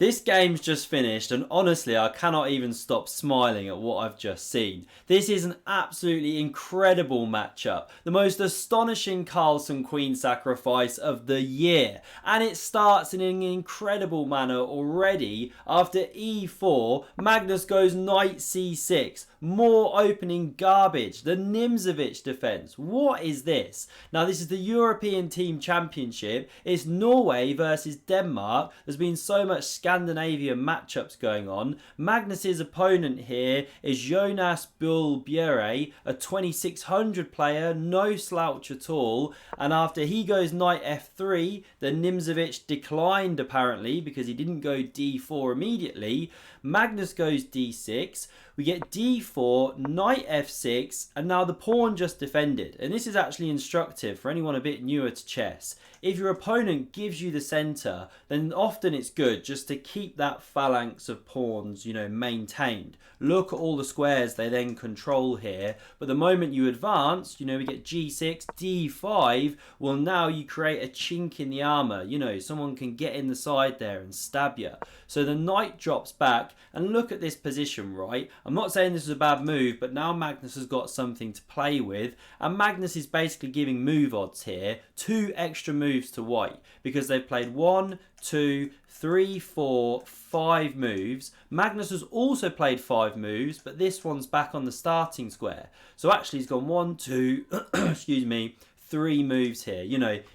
This game's just finished and honestly I cannot even stop smiling at what I've just seen. This is an absolutely incredible matchup. The most astonishing Carlsen queen sacrifice of the year. And it starts in an incredible manner already. After e4, Magnus goes knight c6. More opening garbage. The Nimzovich defense. What is this? Now this is the European Team Championship. It's Norway versus Denmark. There's been so much Scandinavian matchups going on. Magnus's opponent here is Jonas Buhl Bjerre, a 2600 player, no slouch at all. And after he goes knight f3, the Nimzovich declined apparently because he didn't go d4 immediately. Magnus goes d6. We get d4, knight f6, and now the pawn just defended. And this is actually instructive for anyone a bit newer to chess. If your opponent gives you the center, then often it's good just to keep that phalanx of pawns, maintained. Look at all the squares they then control here. But the moment you advance, we get g6, d5. Well, now you create a chink in the armor. Someone can get in the side there and stab you. So the knight drops back, and look at this position, right? I'm not saying this is a bad move, but now Magnus has got something to play with. And Magnus is basically giving move odds here. 2 extra moves to white because they've played 1, 2, 3, 4, 5 moves. Magnus has also played 5 moves, but this one's back on the starting square. So actually he's gone 1, 2, excuse me, 3 moves here.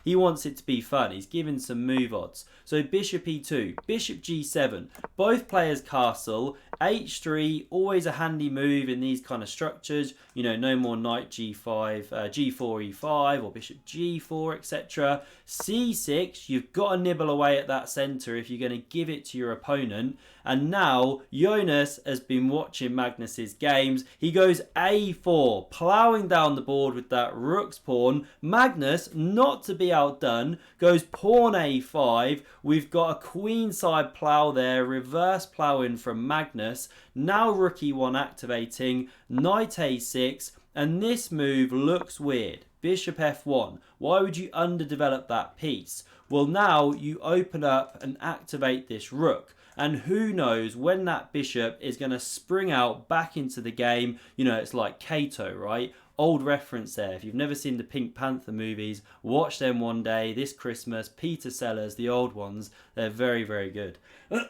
He wants it to be fun. He's given some move odds. So bishop e2, bishop g7, both players castle, h3, always a handy move in these kind of structures. No more knight g5, g4, e5, or bishop g4, etc. c6, you've got to nibble away at that center if you're going to give it to your opponent. And now Jonas has been watching Magnus's games. He goes a4, ploughing down the board with that rook's pawn. Magnus, not to be outdone, goes pawn a5. We've got a queenside plough there, reverse ploughing from Magnus. Now rook e1 activating, knight a6, and this move looks weird. Bishop f1. Why would you underdevelop that piece? Well, now you open up and activate this rook. And who knows when that bishop is going to spring out back into the game. It's like Kato, right? Old reference there. If you've never seen the Pink Panther movies, watch them one day this Christmas. Peter Sellers, the old ones. They're very, very good.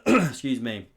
Excuse me.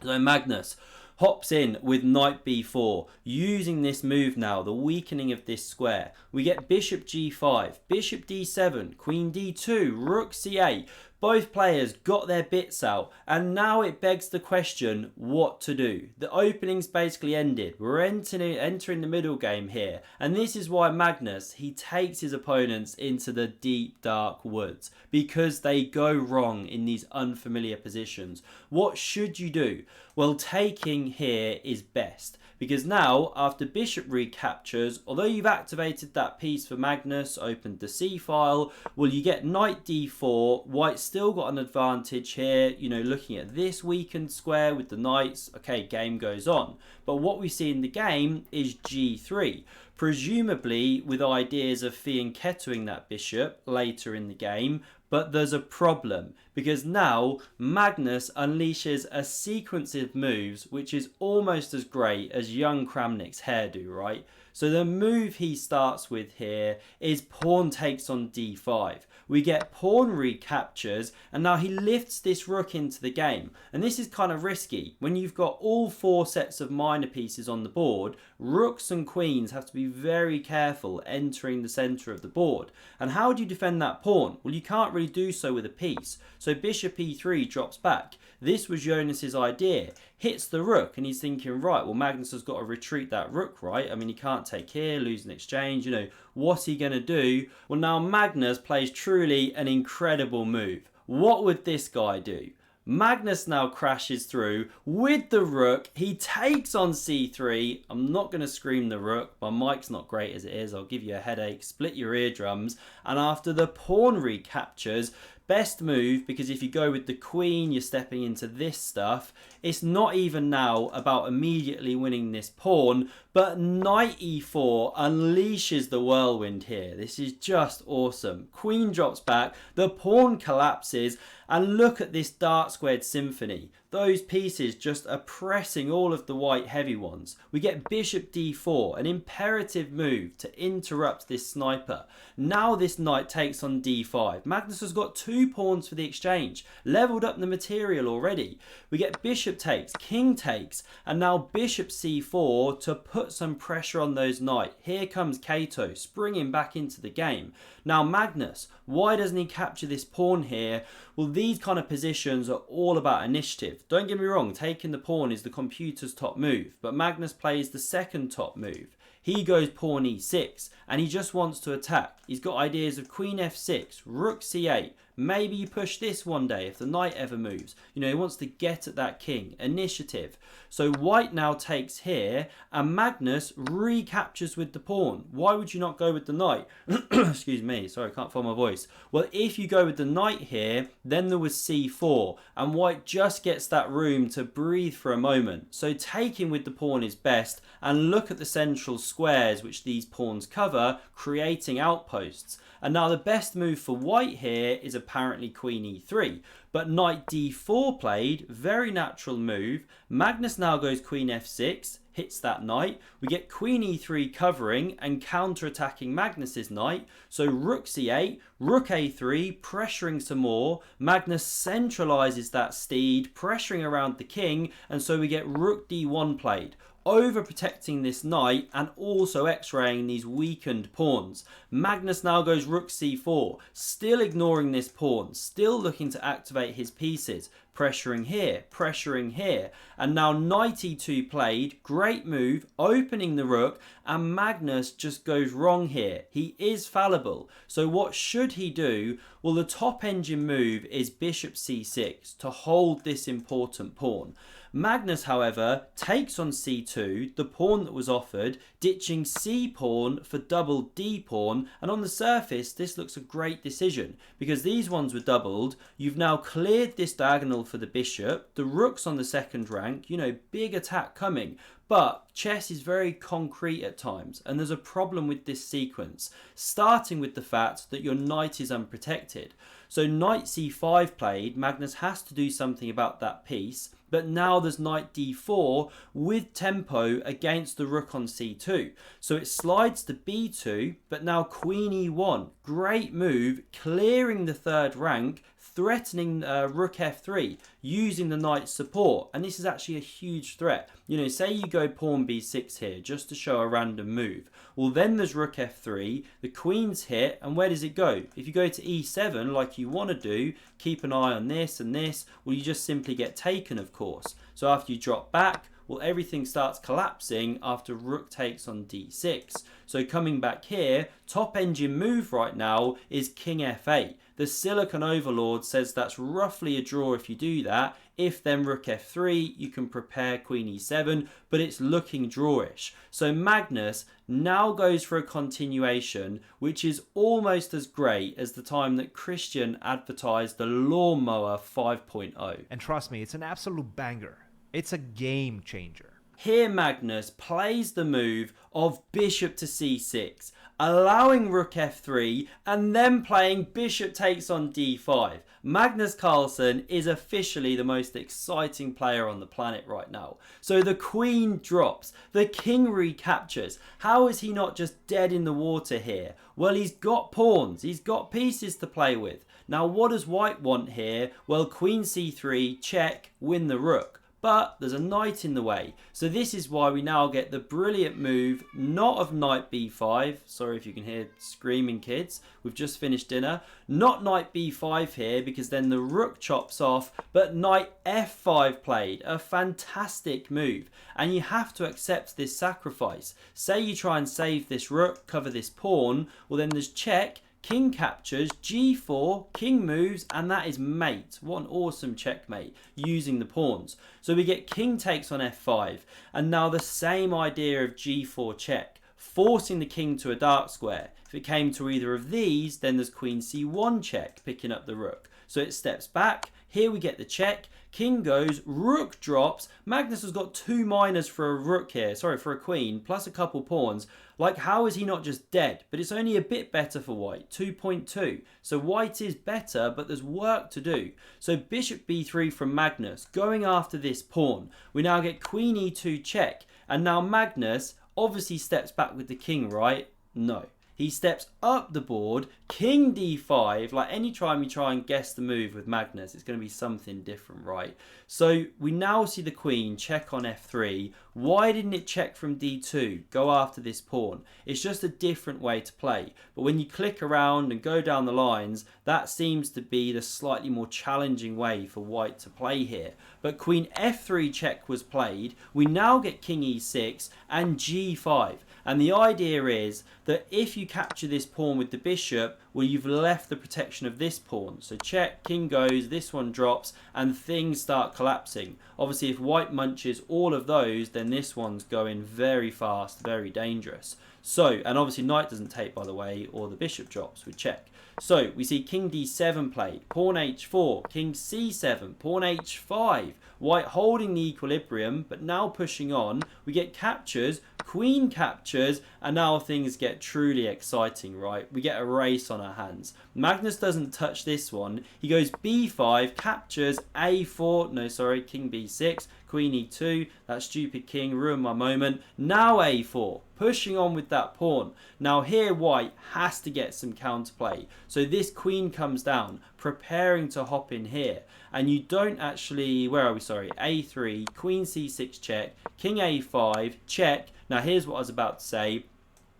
So Magnus hops in with knight b4, using this move now, the weakening of this square. We get bishop g5, bishop d7, queen d2, rook c8. Both players got their bits out, and now it begs the question what to do. The opening's basically ended. We're entering the middle game here, and this is why Magnus, he takes his opponents into the deep dark woods, because they go wrong in these unfamiliar positions. What should you do? Well, taking here is best. Because now, after bishop recaptures, although you've activated that piece for Magnus, opened the c file, well, you get knight d4. White's still got an advantage here, looking at this weakened square with the knights. Okay, game goes on. But what we see in the game is g3. Presumably with ideas of fianchettoing that bishop later in the game. But there's a problem, because now Magnus unleashes a sequence of moves which is almost as great as young Kramnik's hairdo, right? So the move he starts with here is pawn takes on d5. We get pawn recaptures, and now he lifts this rook into the game. And this is kind of risky. When you've got all 4 sets of minor pieces on the board, rooks and queens have to be very careful entering the center of the board. And how do you defend that pawn? Well, you can't really do so with a piece. So bishop e3 drops back. This was Jonas's idea. Hits the rook, and he's thinking, right, well, Magnus has got to retreat that rook, right? I mean, he can't take here, lose an exchange, what's he going to do? Well, now Magnus plays truly an incredible move. What would this guy do? Magnus now crashes through with the rook. He takes on c3. I'm not going to scream the rook. My mic's not great as it is. I'll give you a headache. Split your eardrums. And after the pawn recaptures, best move, because if you go with the queen, you're stepping into this stuff. It's not even now about immediately winning this pawn, but knight e4 unleashes the whirlwind here. This is just awesome. Queen drops back, the pawn collapses, And look at this dark squared symphony. Those pieces just oppressing all of the white heavy ones. We get bishop d4, an imperative move to interrupt this sniper. Now this knight takes on d5. Magnus has got 2 pawns for the exchange, leveled up the material already. We get bishop takes, king takes, and now bishop c4 to put some pressure on those knights. Here comes Kato springing back into the game. Now Magnus, why doesn't he capture this pawn here? Well, these kind of positions are all about initiative. Don't get me wrong, taking the pawn is the computer's top move, but Magnus plays the second top move. He goes pawn e6, and he just wants to attack. He's got ideas of queen f6, rook c8. Maybe you push this one day if the knight ever moves. You know, he wants to get at that king. Initiative. So white now takes here, and Magnus recaptures with the pawn. Why would you not go with the knight? Excuse me, sorry, I can't find my voice. Well, if you go with the knight here, then there was c4, and white just gets that room to breathe for a moment. So taking with the pawn is best, and look at the central squares which these pawns cover, creating outposts. And now the best move for white here is apparently queen e3. But knight d4 played, very natural move. Magnus now goes queen f6, hits that knight. We get queen e3 covering and counter-attacking Magnus's knight. So rook c8, rook a3, pressuring some more. Magnus centralizes that steed, pressuring around the king, and so we get rook d1 played, overprotecting this knight and also x-raying these weakened pawns. Magnus now goes rook c4, still ignoring this pawn, still looking to activate his pieces, pressuring here, and now knight e2 played, great move, opening the rook, and Magnus just goes wrong here. He is fallible, so what should he do? Well, the top engine move is bishop c6 to hold this important pawn. Magnus, however, takes on c2, the pawn that was offered, ditching c pawn for double d pawn, and on the surface this looks a great decision because these ones were doubled. You've now cleared this diagonal for the bishop, the rook's on the second rank, you know, big attack coming. But chess is very concrete at times, and there's a problem with this sequence, starting with the fact that your knight is unprotected. So knight c5 played, Magnus has to do something about that piece, but now there's knight d4 with tempo against the rook on c2. So it slides to b2, but now queen e1, great move, clearing the third rank, threatening rook f3, using the knight's support, and this is actually a huge threat. You know, say you go pawn b6 here just to show a random move. Well, then there's rook f3, the queen's hit, and where does it go? If you go to e7 like you want to do, keep an eye on this and this, well, you just simply get taken, of course. So after you drop back, well, everything starts collapsing after rook takes on d6. So coming back here, top engine move right now is king f8. The Silicon Overlord says that's roughly a draw if you do that. If then rook f3, you can prepare queen e7, but it's looking drawish. So Magnus now goes for a continuation, which is almost as great as the time that Christian advertised the Lawnmower 5.0. And trust me, it's an absolute banger. It's a game changer. Here Magnus plays the move of bishop to c6, allowing rook f3, and then playing bishop takes on d5. Magnus Carlsen is officially the most exciting player on the planet right now. So the queen drops, the king recaptures. How is he not just dead in the water here? Well, he's got pawns, he's got pieces to play with. Now what does white want here? Well, queen c3, check, win the rook. But there's a knight in the way. So this is why we now get the brilliant move, not of knight b5. Sorry if you can hear screaming kids. We've just finished dinner. Not knight b5 here because then the rook chops off. But knight f5 played. A fantastic move. And you have to accept this sacrifice. Say you try and save this rook, cover this pawn. Well, then there's check. King captures, g4, king moves, and that is mate. What an awesome checkmate using the pawns. So we get king takes on f5, and now the same idea of g4 check, forcing the king to a dark square. If it came to either of these, then there's queen c1 check, picking up the rook. So it steps back. Here we get the check. king goes, rook drops. Magnus has got 2 minors for a rook here, sorry, for a queen, plus a couple pawns. Like, how is he not just dead? But it's only a bit better for white, 2.2. So white is better, but there's work to do. So bishop b3 from Magnus, going after this pawn. We now get queen e2 check. And now Magnus obviously steps back with the king, right? No. He steps up the board, king d5. Like, any time you try and guess the move with Magnus, it's going to be something different, right? So we now see the queen check on f3. Why didn't it check from d2? Go after this pawn. It's just a different way to play. But when you click around and go down the lines, that seems to be the slightly more challenging way for white to play here. But queen f3 check was played. We now get king e6 and g5. And the idea is that if you capture this pawn with the bishop, well, you've left the protection of this pawn. So check, king goes, this one drops, and things start collapsing. Obviously, if white munches all of those, then this one's going very fast, very dangerous. So, and obviously knight doesn't take, by the way, or the bishop drops with check. So we see king d7 played, pawn h4, king c7, pawn h5. White holding the equilibrium, but now pushing on. We get captures, queen captures, and now things get truly exciting, right? We get a race on our hands. Magnus doesn't touch this one. He goes b5, captures, a4, no, sorry, king b6, queen e2. That stupid king ruined my moment. Now a4. Pushing on with that pawn. Now here white has to get some counterplay. So this queen comes down, preparing to hop in here. And you don't actually, where are we, sorry, a3, queen c6 check, king a5, check. Now here's what I was about to say.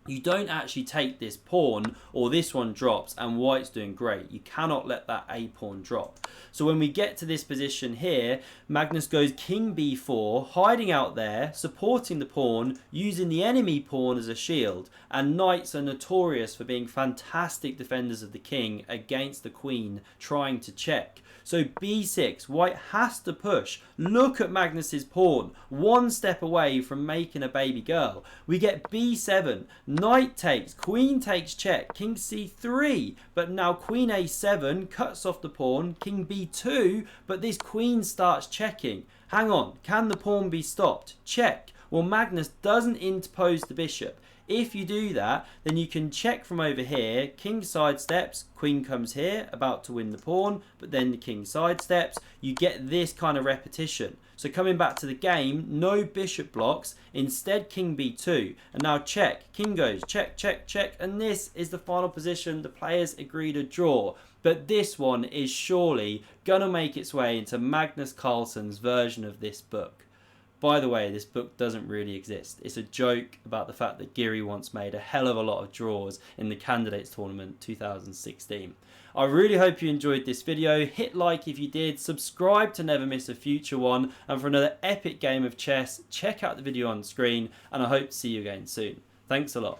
You don't actually take this pawn, or this one drops, and white's doing great. You cannot let that a pawn drop. So when we get to this position here, Magnus goes king b4, hiding out there, supporting the pawn, using the enemy pawn as a shield. And knights are notorious for being fantastic defenders of the king against the queen trying to check. So b6, white has to push. Look at Magnus's pawn, one step away from making a baby girl. We get b7, knight takes, queen takes check, king c3, but now queen a7 cuts off the pawn, king b2, but this queen starts checking. Hang on, can the pawn be stopped? Check. Well, Magnus doesn't interpose the bishop. If you do that, then you can check from over here, king sidesteps, queen comes here, about to win the pawn, but then the king sidesteps. You get this kind of repetition. So coming back to the game, no bishop blocks, instead king b2, and now check, king goes, check, check, check, and this is the final position. The players agreed a draw. But this one is surely going to make its way into Magnus Carlsen's version of this book. By the way, this book doesn't really exist. It's a joke about the fact that Geary once made a hell of a lot of draws in the Candidates Tournament 2016. I really hope you enjoyed this video. Hit like if you did, subscribe to never miss a future one, and for another epic game of chess, check out the video on screen, and I hope to see you again soon. Thanks a lot.